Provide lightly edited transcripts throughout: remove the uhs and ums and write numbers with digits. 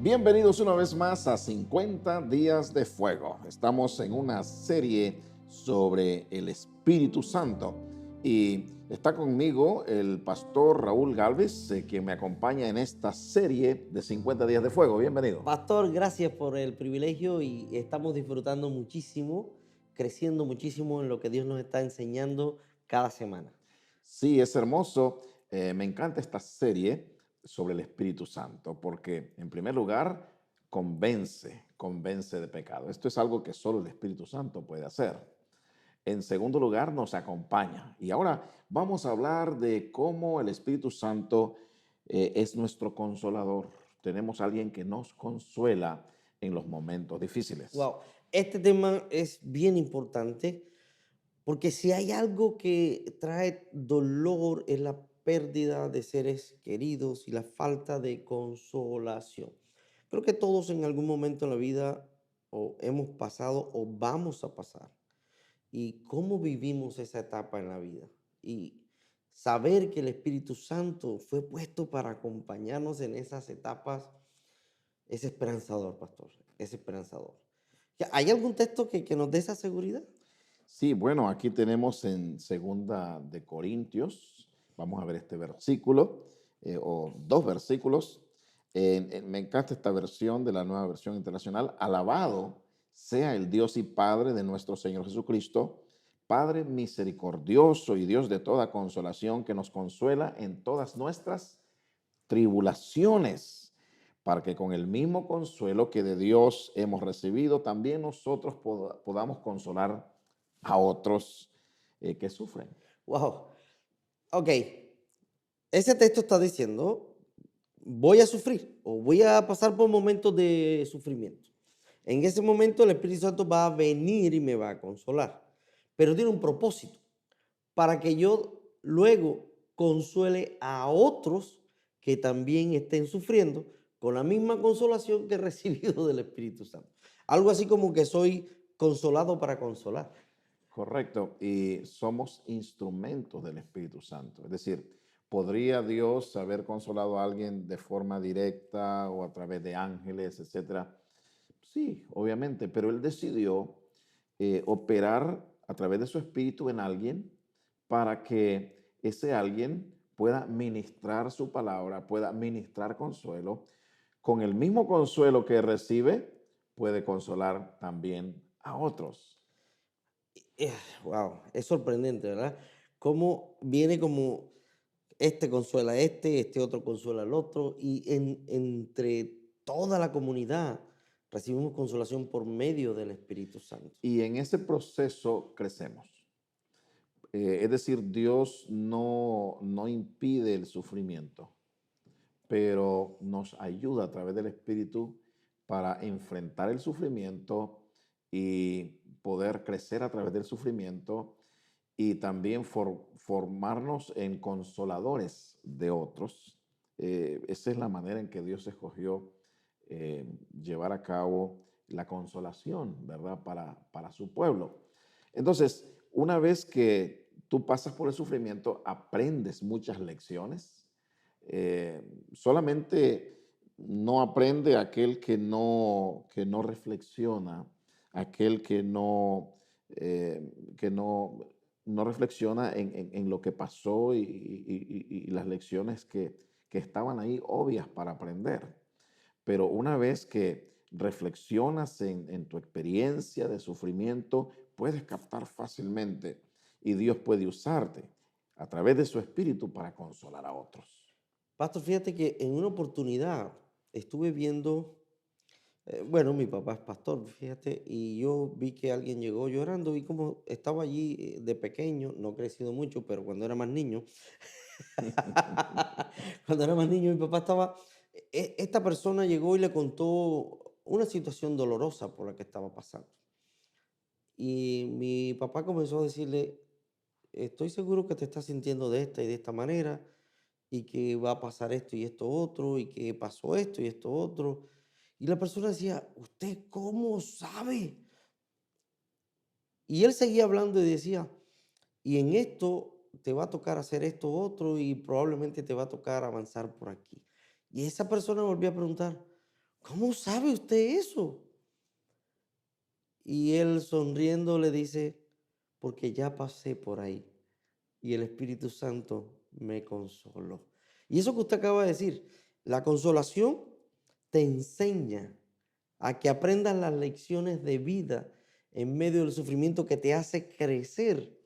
Bienvenidos una vez más a 50 días de fuego. Estamos en una serie sobre el Espíritu Santo y está conmigo el pastor Raúl Galvez, quien me acompaña en esta serie de 50 días de fuego. Bienvenido. Pastor, gracias por el privilegio y estamos disfrutando muchísimo, creciendo muchísimo en lo que Dios nos está enseñando cada semana. Sí, es hermoso. Me encanta esta serie sobre el Espíritu Santo porque, en primer lugar, convence de pecado. Esto es algo que solo el Espíritu Santo puede hacer. En segundo lugar, nos acompaña. Y ahora vamos a hablar de cómo el Espíritu Santo es nuestro consolador. Tenemos a alguien que nos consuela en los momentos difíciles. Wow, este tema es bien importante porque si hay algo que trae dolor es la pérdida de seres queridos y la falta de consolación. Creo que todos en algún momento en la vida o hemos pasado o vamos a pasar y cómo vivimos esa etapa en la vida. Y saber que el Espíritu Santo fue puesto para acompañarnos en esas etapas es esperanzador, pastor, es esperanzador. ¿Hay algún texto que nos dé esa seguridad? Sí, bueno, aquí tenemos en Segunda de Corintios, vamos a ver este versículo, o dos versículos. Me encanta esta versión de la Nueva Versión Internacional. Alabado sea el Dios y Padre de nuestro Señor Jesucristo, Padre misericordioso y Dios de toda consolación, que nos consuela en todas nuestras tribulaciones, para que con el mismo consuelo que de Dios hemos recibido, también nosotros podamos consolar a otros que sufren. Wow. Ok, ese texto está diciendo, voy a sufrir o voy a pasar por momentos de sufrimiento. En ese momento el Espíritu Santo va a venir y me va a consolar, pero tiene un propósito, para que yo luego consuele a otros que también estén sufriendo con la misma consolación que he recibido del Espíritu Santo. Algo así como que soy consolado para consolar. Correcto, y somos instrumentos del Espíritu Santo. Es decir, ¿podría Dios haber consolado a alguien de forma directa o a través de ángeles, etcétera? Sí, obviamente, pero Él decidió operar a través de su Espíritu en alguien para que ese alguien pueda ministrar su palabra, pueda ministrar consuelo. Con el mismo consuelo que recibe, puede consolar también a otros. Wow, es sorprendente, ¿verdad? Cómo viene como este consuela a este otro consuela al otro, y entre toda la comunidad recibimos consolación por medio del Espíritu Santo. Y en ese proceso crecemos. Es decir, Dios no impide el sufrimiento, pero nos ayuda a través del Espíritu para enfrentar el sufrimiento y poder crecer a través del sufrimiento y también formarnos en consoladores de otros. Esa es la manera en que Dios escogió llevar a cabo la consolación, ¿verdad? Para su pueblo. Entonces, una vez que tú pasas por el sufrimiento, aprendes muchas lecciones. Solamente no aprende aquel que no reflexiona, aquel que no reflexiona en lo que pasó y las lecciones que estaban ahí obvias para aprender. Pero una vez que reflexionas en tu experiencia de sufrimiento, puedes captar fácilmente y Dios puede usarte a través de su espíritu para consolar a otros. Pastor, fíjate que en una oportunidad estuve viendo, bueno, mi papá es pastor, fíjate, y yo vi que alguien llegó llorando, vi como estaba allí de pequeño, no he crecido mucho, pero cuando era más niño, cuando era más niño, mi papá estaba, esta persona llegó y le contó una situación dolorosa por la que estaba pasando. Y mi papá comenzó a decirle, estoy seguro que te estás sintiendo de esta y de esta manera, y que va a pasar esto y esto otro, y que pasó esto y esto otro. Y la persona decía, ¿usted cómo sabe? Y él seguía hablando y decía, y en esto te va a tocar hacer esto otro y probablemente te va a tocar avanzar por aquí. Y esa persona volvió a preguntar, ¿cómo sabe usted eso? Y él sonriendo le dice, porque ya pasé por ahí y el Espíritu Santo me consoló. Y eso que usted acaba de decir, la consolación te enseña a que aprendas las lecciones de vida en medio del sufrimiento que te hace crecer.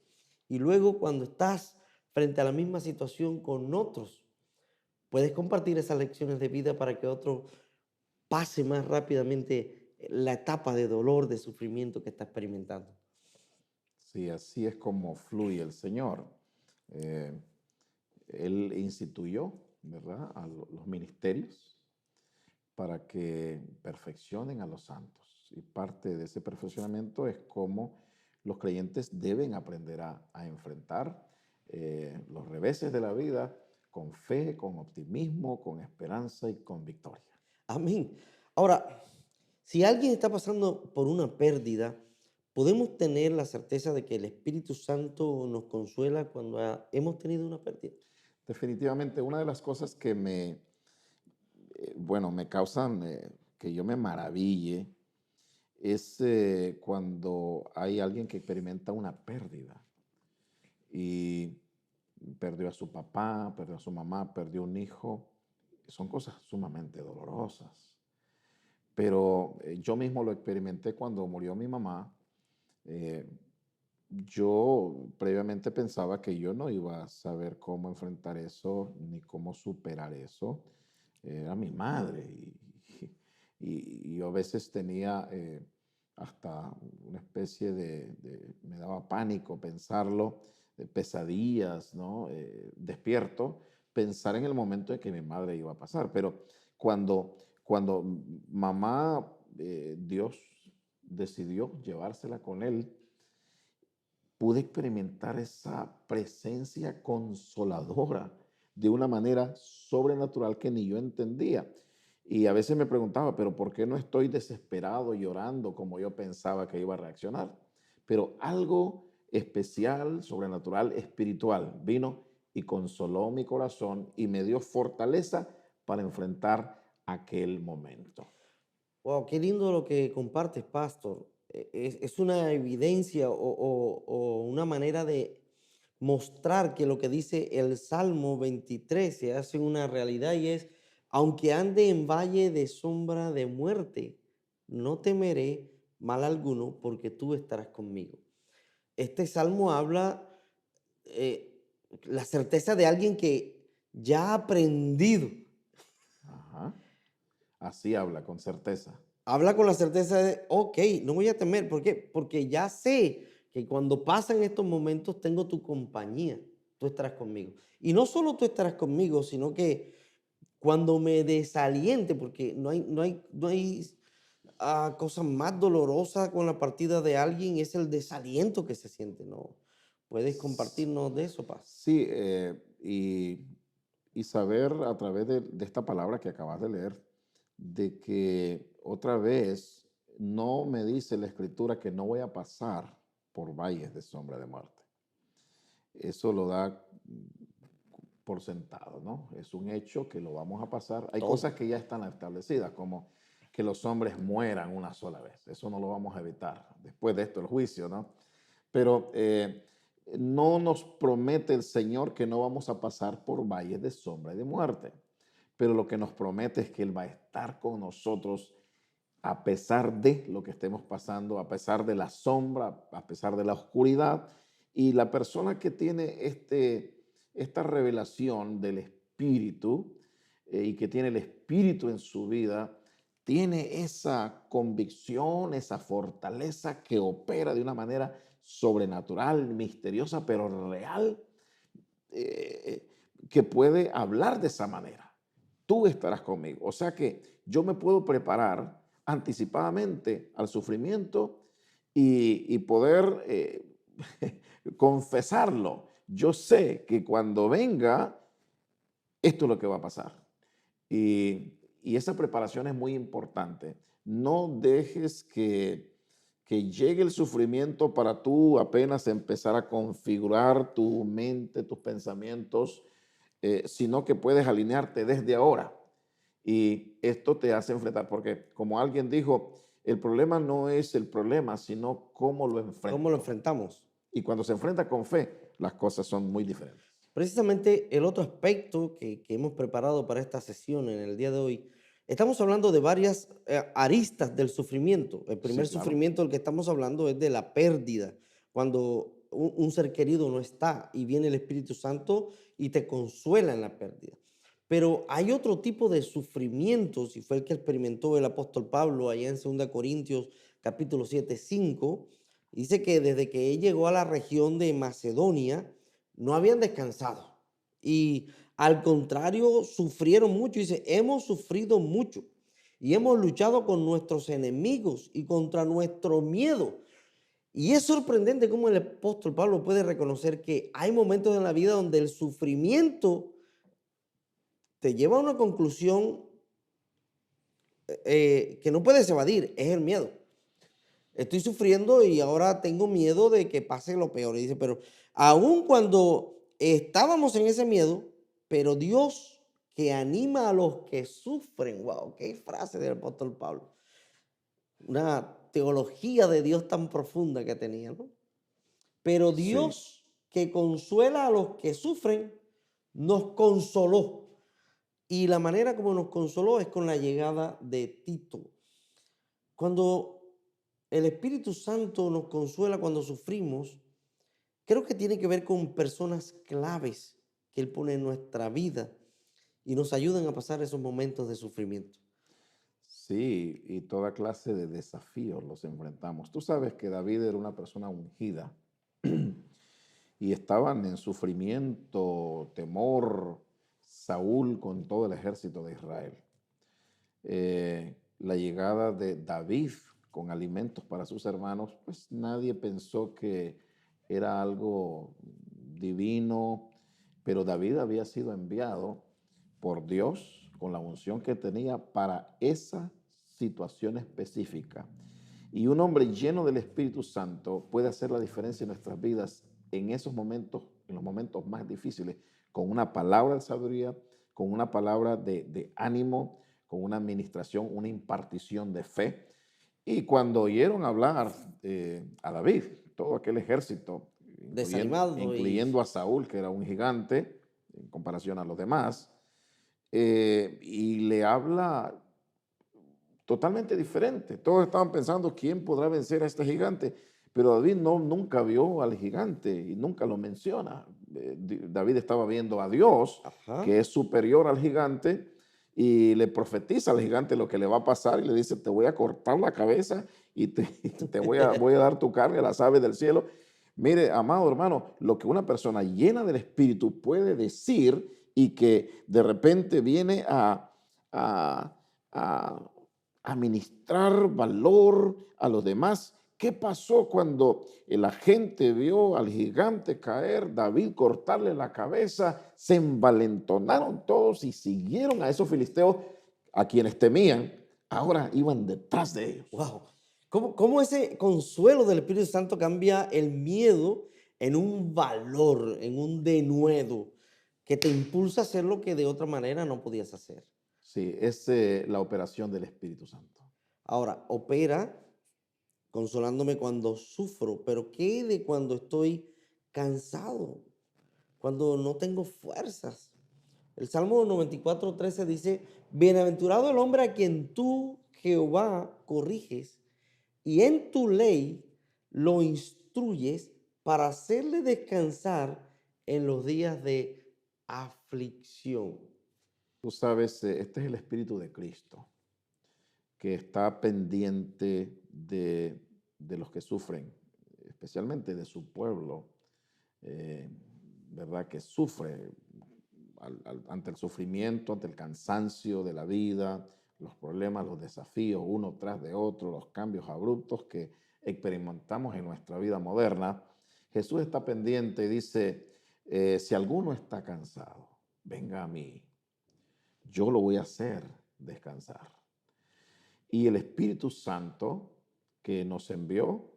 Y luego cuando estás frente a la misma situación con otros, puedes compartir esas lecciones de vida para que otro pase más rápidamente la etapa de dolor, de sufrimiento que está experimentando. Sí, así es como fluye el Señor. Eh, Él instituyó, ¿verdad?, los ministerios para que perfeccionen a los santos. Y parte de ese perfeccionamiento es cómo los creyentes deben aprender a enfrentar los reveses de la vida con fe, con optimismo, con esperanza y con victoria. Amén. Ahora, si alguien está pasando por una pérdida, podemos tener la certeza de que el Espíritu Santo nos consuela cuando hemos tenido una pérdida. Definitivamente, una de las cosas que bueno, me causan que yo me maraville es cuando hay alguien que experimenta una pérdida y perdió a su papá, perdió a su mamá, perdió un hijo. Son cosas sumamente dolorosas. Pero yo mismo lo experimenté cuando murió mi mamá. Eh, yo previamente pensaba que yo no iba a saber cómo enfrentar eso ni cómo superar eso. Era mi madre y yo a veces tenía hasta una especie me daba pánico pensarlo, pesadillas, ¿no? Despierto, pensar en el momento en que mi madre iba a pasar. Pero cuando mamá, Dios decidió llevársela con él, pude experimentar esa presencia consoladora de una manera sobrenatural que ni yo entendía. Y a veces me preguntaba, pero ¿por qué no estoy desesperado llorando como yo pensaba que iba a reaccionar? Pero algo especial, sobrenatural, espiritual vino y consoló mi corazón y me dio fortaleza para enfrentar aquel momento. Wow, qué lindo lo que compartes, Pastor. Es una evidencia o una manera de mostrar que lo que dice el Salmo 23 se hace una realidad y es, aunque ande en valle de sombra de muerte, no temeré mal alguno porque tú estarás conmigo. Este salmo habla la certeza de alguien que ya ha aprendido. Ajá. Así habla con certeza. Habla con la certeza de, ok, no voy a temer. ¿Por qué? Porque ya sé que cuando pasan estos momentos tengo tu compañía, tú estarás conmigo. Y no solo tú estarás conmigo, sino que cuando me desaliente, porque no hay cosa más dolorosa con la partida de alguien, es el desaliento que se siente, ¿no? ¿Puedes compartirnos de eso, Paz? Sí, y saber a través de esta palabra que acabas de leer, de que otra vez no me dice la escritura que no voy a pasar por valles de sombra de muerte. Eso lo da por sentado, ¿no? Es un hecho que lo vamos a pasar. Hay cosas Todo. que ya están establecidas, como que los hombres mueran una sola vez. Eso no lo vamos a evitar. Después de esto, el juicio, ¿no? Pero no nos promete el Señor que no vamos a pasar por valles de sombra y de muerte. Pero lo que nos promete es que Él va a estar con nosotros a pesar de lo que estemos pasando, a pesar de la sombra, a pesar de la oscuridad. Y la persona que tiene esta revelación del Espíritu y que tiene el Espíritu en su vida, tiene esa convicción, esa fortaleza que opera de una manera sobrenatural, misteriosa, pero real, eh, que puede hablar de esa manera. Tú estarás conmigo. O sea que yo me puedo preparar anticipadamente al sufrimiento y poder confesarlo. Yo sé que cuando venga, esto es lo que va a pasar. Y esa preparación es muy importante. No dejes que llegue el sufrimiento para tú apenas empezar a configurar tu mente, tus pensamientos, sino que puedes alinearte desde ahora Y esto te hace enfrentar, porque como alguien dijo, el problema no es el problema, sino cómo lo ¿Cómo lo enfrento. enfrentamos? Y cuando se enfrenta con fe, las cosas son muy diferentes. Precisamente el otro aspecto que hemos preparado para esta sesión en el día de hoy, estamos hablando de varias aristas del sufrimiento. El Sí, primer claro. sufrimiento del que estamos hablando es de la pérdida, cuando un ser querido no está y viene el Espíritu Santo y te consuela en la pérdida. Pero hay otro tipo de sufrimientos, y fue el que experimentó el apóstol Pablo allá en 2 Corintios capítulo 7:5. Dice que desde que él llegó a la región de Macedonia, no habían descansado. Y al contrario, sufrieron mucho. Dice, hemos sufrido mucho y hemos luchado con nuestros enemigos y contra nuestro miedo. Y es sorprendente cómo el apóstol Pablo puede reconocer que hay momentos en la vida donde el sufrimiento te lleva a una conclusión que no puedes evadir, es el miedo. Estoy sufriendo y ahora tengo miedo de que pase lo peor. Y dice, pero aun cuando estábamos en ese miedo, pero Dios que anima a los que sufren, wow, qué frase del apóstol Pablo. Una teología de Dios tan profunda que tenía, ¿no? Pero Sí, Dios que consuela a los que sufren, nos consoló. Y la manera como nos consoló es con la llegada de Tito. Cuando el Espíritu Santo nos consuela cuando sufrimos, creo que tiene que ver con personas claves que Él pone en nuestra vida y nos ayudan a pasar esos momentos de sufrimiento. sí, y toda clase de desafíos los enfrentamos. Tú sabes que David era una persona ungida y estaban en sufrimiento, temor, Saúl con todo el ejército de Israel. La llegada de David con alimentos para sus hermanos, pues nadie pensó que era algo divino, pero David había sido enviado por Dios con la unción que tenía para esa situación específica. Y un hombre lleno del Espíritu Santo puede hacer la diferencia en nuestras vidas en esos momentos, en los momentos más difíciles, con una palabra de sabiduría, con una palabra de ánimo, con una administración, una impartición de fe. Y cuando oyeron hablar a David, todo aquel ejército, Desanimado y incluyendo a Saúl, que era un gigante en comparación a los demás, y le habla totalmente diferente. Todos estaban pensando quién podrá vencer a este gigante, pero David no, nunca vio al gigante y nunca lo menciona. David estaba viendo a Dios, ajá, que es superior al gigante, y le profetiza al gigante lo que le va a pasar y le dice, te voy a cortar la cabeza y te voy a dar tu carne a las aves del cielo. Mire, amado hermano, lo que una persona llena del Espíritu puede decir y que de repente viene a, a administrar valor a los demás. ¿Qué pasó cuando la gente vio al gigante caer, David cortarle la cabeza? Se envalentonaron todos y siguieron a esos filisteos a quienes temían. Ahora iban detrás de ellos. wow. ¿Cómo ese consuelo del Espíritu Santo cambia el miedo en un valor, en un denuedo que te impulsa a hacer lo que de otra manera no podías hacer? Sí, es la operación del Espíritu Santo. Ahora, opera consolándome cuando sufro, pero ¿qué de cuando estoy cansado? Cuando no tengo fuerzas. El Salmo 94:13 dice, bienaventurado el hombre a quien tú, Jehová, corriges y en tu ley lo instruyes para hacerle descansar en los días de aflicción. Tú sabes, este es el Espíritu de Cristo, que está pendiente de los que sufren, especialmente de su pueblo, eh, ¿verdad? Que sufre ante el sufrimiento, ante el cansancio de la vida, los problemas, los desafíos uno tras de otro, los cambios abruptos que experimentamos en nuestra vida moderna. Jesús está pendiente y dice, si alguno está cansado, venga a mí, yo lo voy a hacer descansar. Y el Espíritu Santo que nos envió,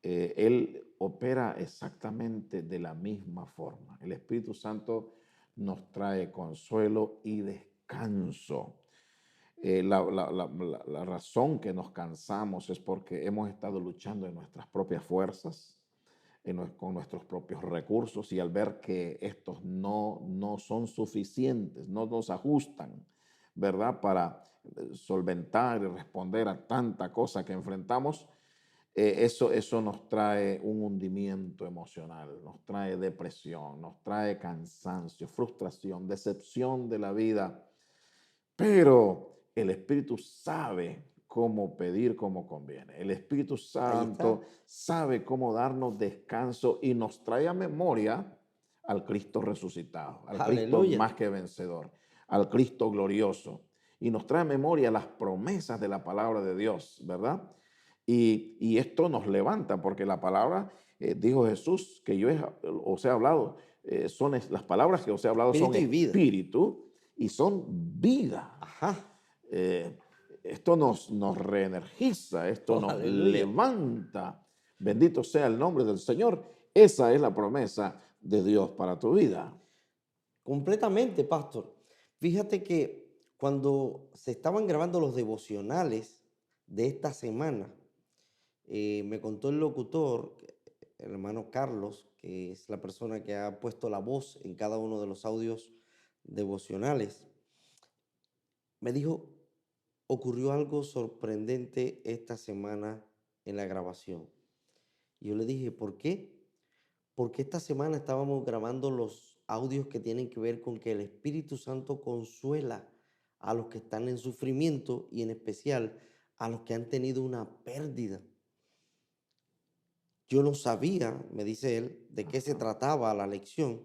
Él opera exactamente de la misma forma. El Espíritu Santo nos trae consuelo y descanso. La razón que nos cansamos es porque hemos estado luchando en nuestras propias fuerzas, con nuestros propios recursos y al ver que estos no son suficientes, no nos ajustan, ¿verdad? Para solventar y responder a tanta cosa que enfrentamos, eso nos trae un hundimiento emocional, nos trae depresión, nos trae cansancio, frustración, decepción de la vida. Pero el Espíritu sabe cómo pedir como conviene. El Espíritu Ahí Santo está. sabe cómo darnos descanso y nos trae a memoria al Cristo resucitado, al Cristo Aleluya. más que vencedor, al Cristo glorioso. Y nos trae a memoria las promesas de la palabra de Dios, ¿verdad? Y esto nos levanta porque la palabra, dijo Jesús, que os he hablado, las palabras que os he hablado son Espíritu y vida. espíritu y son vida. Ajá. Eh, Esto nos reenergiza, esto Oh, nos aleluya. levanta. Bendito sea el nombre del Señor. Esa es la promesa de Dios para tu vida. Completamente, pastor. Fíjate que cuando se estaban grabando los devocionales de esta semana, me contó el locutor, el hermano Carlos, que es la persona que ha puesto la voz en cada uno de los audios devocionales, me dijo, ocurrió algo sorprendente esta semana en la grabación. Y yo le dije, ¿por qué? Porque esta semana estábamos grabando los audios que tienen que ver con que el Espíritu Santo consuela a los que están en sufrimiento y en especial a los que han tenido una pérdida. Yo no sabía, me dice él, de qué se Ajá. trataba la lección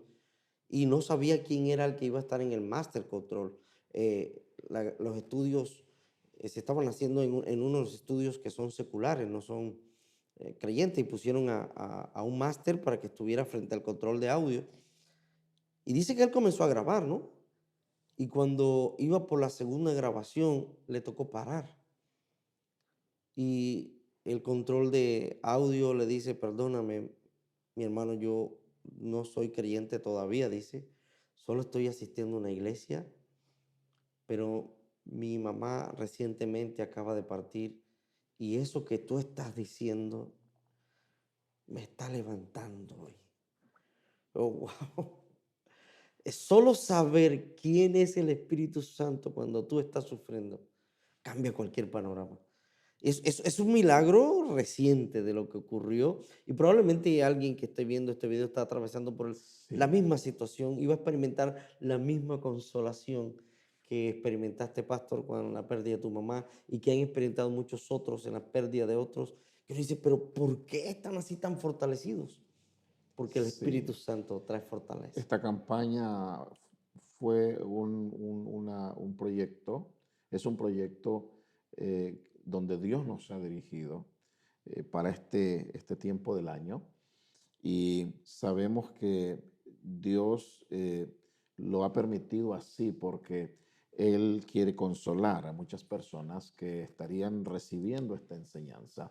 y no sabía quién era el que iba a estar en el Master Control. Los estudios se estaban haciendo en unos estudios que son seculares, no son creyentes, y pusieron a un máster para que estuviera frente al control de audio. Y dice que él comenzó a grabar, ¿no? Y cuando iba por la segunda grabación, le tocó parar. Y el control de audio le dice, perdóname, mi hermano, yo no soy creyente todavía, dice, solo estoy asistiendo a una iglesia, pero mi mamá recientemente acaba de partir y eso que tú estás diciendo me está levantando hoy. Oh, wow. Es solo saber quién es el Espíritu Santo cuando tú estás sufriendo cambia cualquier panorama. Es un milagro reciente de lo que ocurrió y probablemente alguien que esté viendo este video está atravesando por la Sí, misma situación y va a experimentar la misma consolación que experimentaste, pastor, con la pérdida de tu mamá y que han experimentado muchos otros en la pérdida de otros. Que uno dice, pero ¿por qué están así tan fortalecidos? Porque el Espíritu sí. Santo trae fortaleza. Esta campaña fue un proyecto, es un proyecto donde Dios nos ha dirigido para este tiempo del año y sabemos que Dios lo ha permitido así porque Él quiere consolar a muchas personas que estarían recibiendo esta enseñanza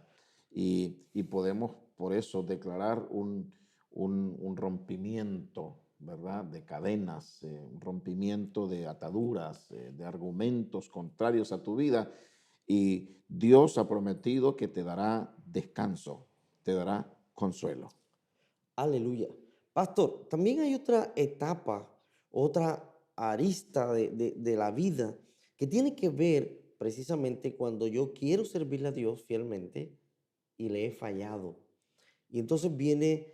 y podemos por eso declarar un rompimiento, ¿verdad? De cadenas, un rompimiento de ataduras, de argumentos contrarios a tu vida. Y Dios ha prometido que te dará descanso, te dará consuelo. Aleluya. Pastor, también hay otra etapa, otra arista de la vida que tiene que ver precisamente cuando yo quiero servirle a Dios fielmente y le he fallado. Y entonces viene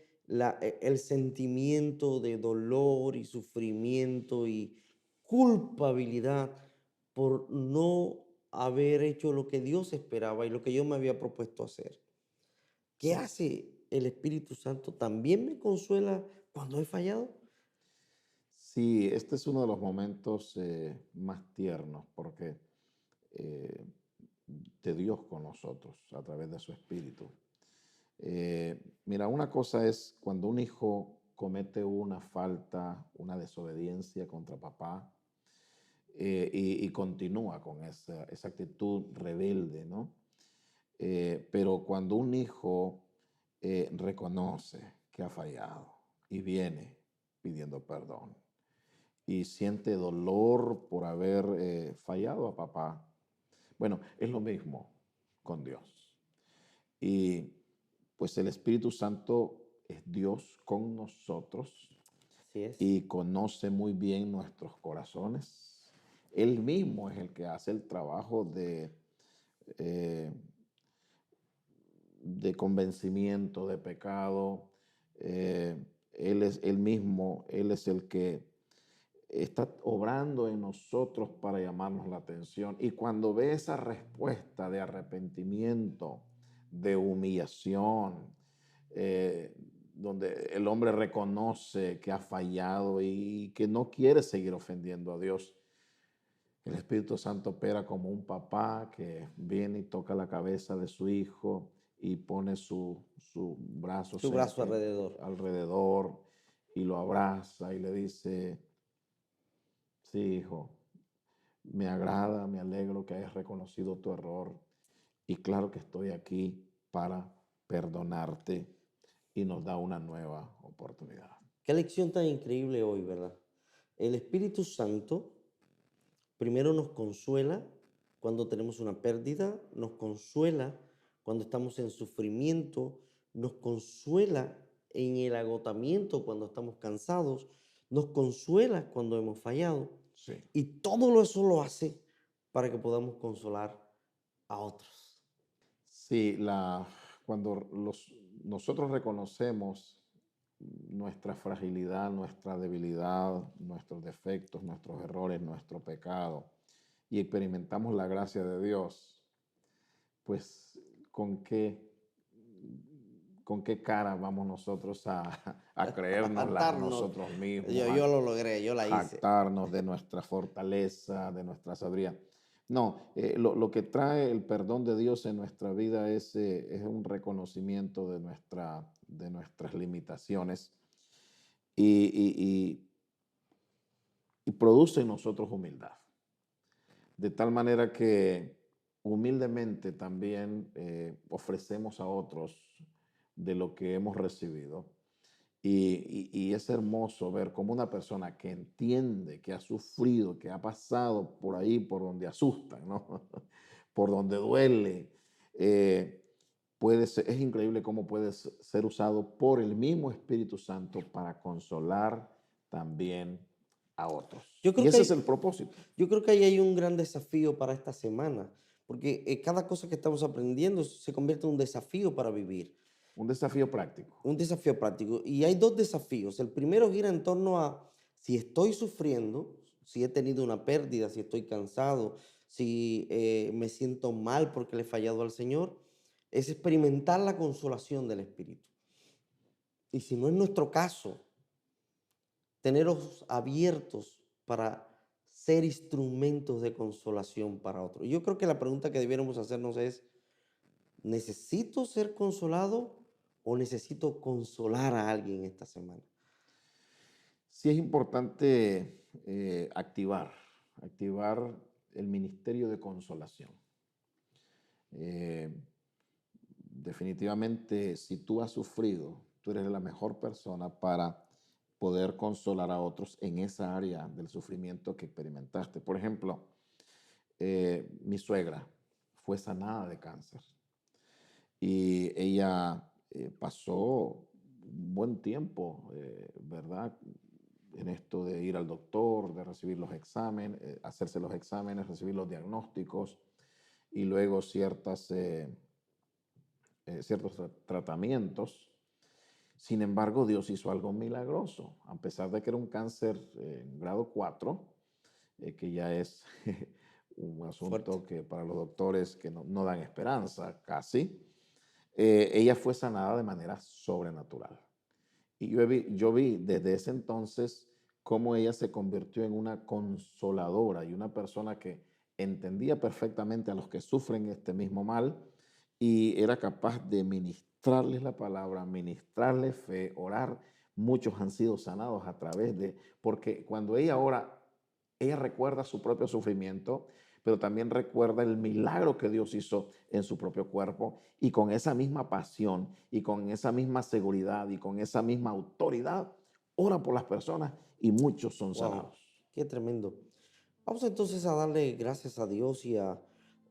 el sentimiento de dolor y sufrimiento y culpabilidad por no haber hecho lo que Dios esperaba y lo que yo me había propuesto hacer. ¿Qué hace el Espíritu Santo? ¿También me consuela cuando he fallado? Sí, este es uno de los momentos más tiernos porque eh, de Dios con nosotros a través de su Espíritu. Mira, una cosa es cuando un hijo comete una falta, una desobediencia contra papá y continúa con esa actitud rebelde, ¿no? Pero cuando un hijo reconoce que ha fallado y viene pidiendo perdón y siente dolor por haber fallado a papá, Bueno, es lo mismo con Dios. Y pues el Espíritu Santo es Dios con nosotros Así es. y conoce muy bien nuestros corazones. Él mismo es el que hace el trabajo eh, de convencimiento de pecado. Él es el mismo, Él es el que está obrando en nosotros para llamarnos la atención. Y cuando ve esa respuesta de arrepentimiento, de humillación, donde el hombre reconoce que ha fallado y que no quiere seguir ofendiendo a Dios, el Espíritu Santo opera como un papá que viene y toca la cabeza de su hijo y pone su brazo Su brazo alrededor. alrededor y lo abraza y le dice, sí, hijo, me agrada, me alegro que hayas reconocido tu error y claro que estoy aquí para perdonarte y nos da una nueva oportunidad. Qué lección tan increíble hoy, ¿verdad? El Espíritu Santo primero nos consuela cuando tenemos una pérdida, nos consuela cuando estamos en sufrimiento, nos consuela en el agotamiento cuando estamos cansados, nos consuela cuando hemos fallado Sí. y todo eso lo hace para que podamos consolar a otros. Sí, cuando nosotros reconocemos nuestra fragilidad, nuestra debilidad, nuestros defectos, nuestros errores, nuestro pecado y experimentamos la gracia de Dios, pues ¿con qué, con qué cara vamos nosotros a A creérnosla a jactarnos. nosotros mismos, Yo lo logré, yo la hice. jactarnos de nuestra fortaleza, de nuestra sabiduría? No, lo que trae el perdón de Dios en nuestra vida es un reconocimiento de nuestras limitaciones y, y produce en nosotros humildad. De tal manera que humildemente también ofrecemos a otros de lo que hemos recibido. Y es hermoso ver cómo una persona que entiende, que ha sufrido, que ha pasado por ahí, por donde asustan, ¿no? Por donde duele, eh, es increíble cómo puede ser usado por el mismo Espíritu Santo para consolar también a otros. Yo Y creo que ese es el hay, propósito. yo creo que ahí hay un gran desafío para esta semana, porque cada cosa que estamos aprendiendo se convierte en un desafío para vivir, Un desafío práctico. un desafío práctico. Y hay dos desafíos. El primero gira en torno a si estoy sufriendo, si he tenido una pérdida, si estoy cansado, si me siento mal porque le he fallado al Señor, es experimentar la consolación del Espíritu. Y si no es nuestro caso, tener ojos abiertos para ser instrumentos de consolación para otros. Yo creo que la pregunta que debiéramos hacernos es, ¿necesito ser consolado o necesito consolar a alguien esta semana? Sí es importante activar el ministerio de consolación. Eh, Definitivamente, si tú has sufrido, tú eres la mejor persona para poder consolar a otros en esa área del sufrimiento que experimentaste. Por ejemplo, mi suegra fue sanada de cáncer y ella pasó un buen tiempo, ¿verdad? En esto de ir al doctor, de recibir los exámenes, hacerse los exámenes, recibir los diagnósticos y luego ciertos tratamientos. Sin embargo, Dios hizo algo milagroso, a pesar de que era un cáncer en grado 4, que ya es un Fuerte. asunto que para los doctores que no dan esperanza casi, ella fue sanada de manera sobrenatural. Y yo vi desde ese entonces cómo ella se convirtió en una consoladora y una persona que entendía perfectamente a los que sufren este mismo mal y era capaz de ministrarles la palabra, ministrarles fe, orar. Muchos han sido sanados a través de, porque cuando ella ora, ella recuerda su propio sufrimiento, pero también recuerda el milagro que Dios hizo en su propio cuerpo y con esa misma pasión y con esa misma seguridad y con esa misma autoridad, ora por las personas y muchos son Wow, sanados. qué tremendo. Vamos entonces a darle gracias a Dios y a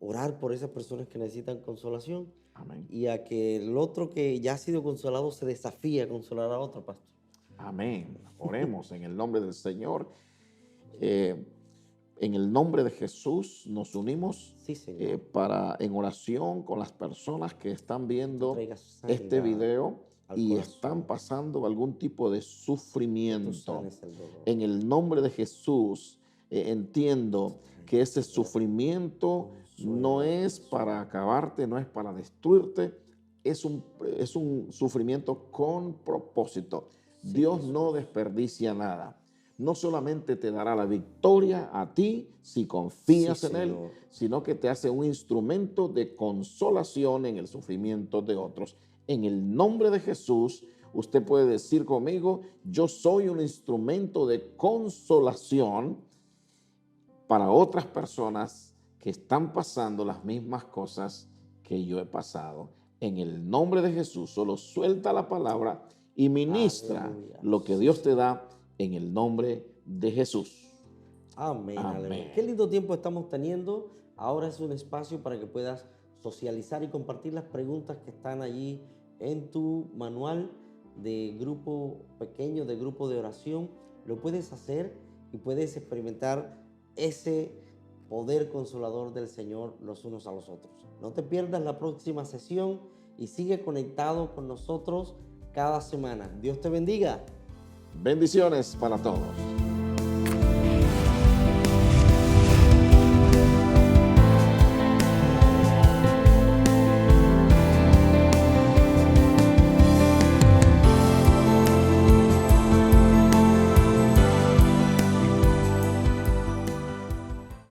orar por esas personas que necesitan consolación Amén. y a que el otro que ya ha sido consolado se desafíe a consolar a otro, pastor. Amén. Oremos en el nombre del Señor. Eh, en el nombre de Jesús nos unimos Sí, Señor. en oración con las personas que están Tú viendo traigas este sanidad video al y están corazón, pasando algún tipo de que tú sufrimiento. sanes el dolor. En el nombre de Jesús, entiendo que ese Señor, sufrimiento no consuela, es consuela. para acabarte, no es para destruirte, es un sufrimiento con propósito. Sí, Dios no Jesús. desperdicia nada. No solamente te dará la victoria a ti si Sí, confías en Él, Señor. sino que te hace un instrumento de consolación en el sufrimiento de otros. En el nombre de Jesús, usted puede decir conmigo, yo soy un instrumento de consolación para otras personas que están pasando las mismas cosas que yo he pasado. En el nombre de Jesús, solo suelta la palabra y ministra Aleluya. lo que Sí, Dios te Señor. da en el nombre de Jesús. Amén, aleluya. Qué Amén. lindo tiempo estamos teniendo. Ahora es un espacio para que puedas socializar y compartir las preguntas que están allí en tu manual de grupo pequeño, de grupo de oración. Lo puedes hacer y puedes experimentar ese poder consolador del Señor los unos a los otros. No te pierdas la próxima sesión y sigue conectado con nosotros cada semana. Dios te bendiga. Bendiciones para todos.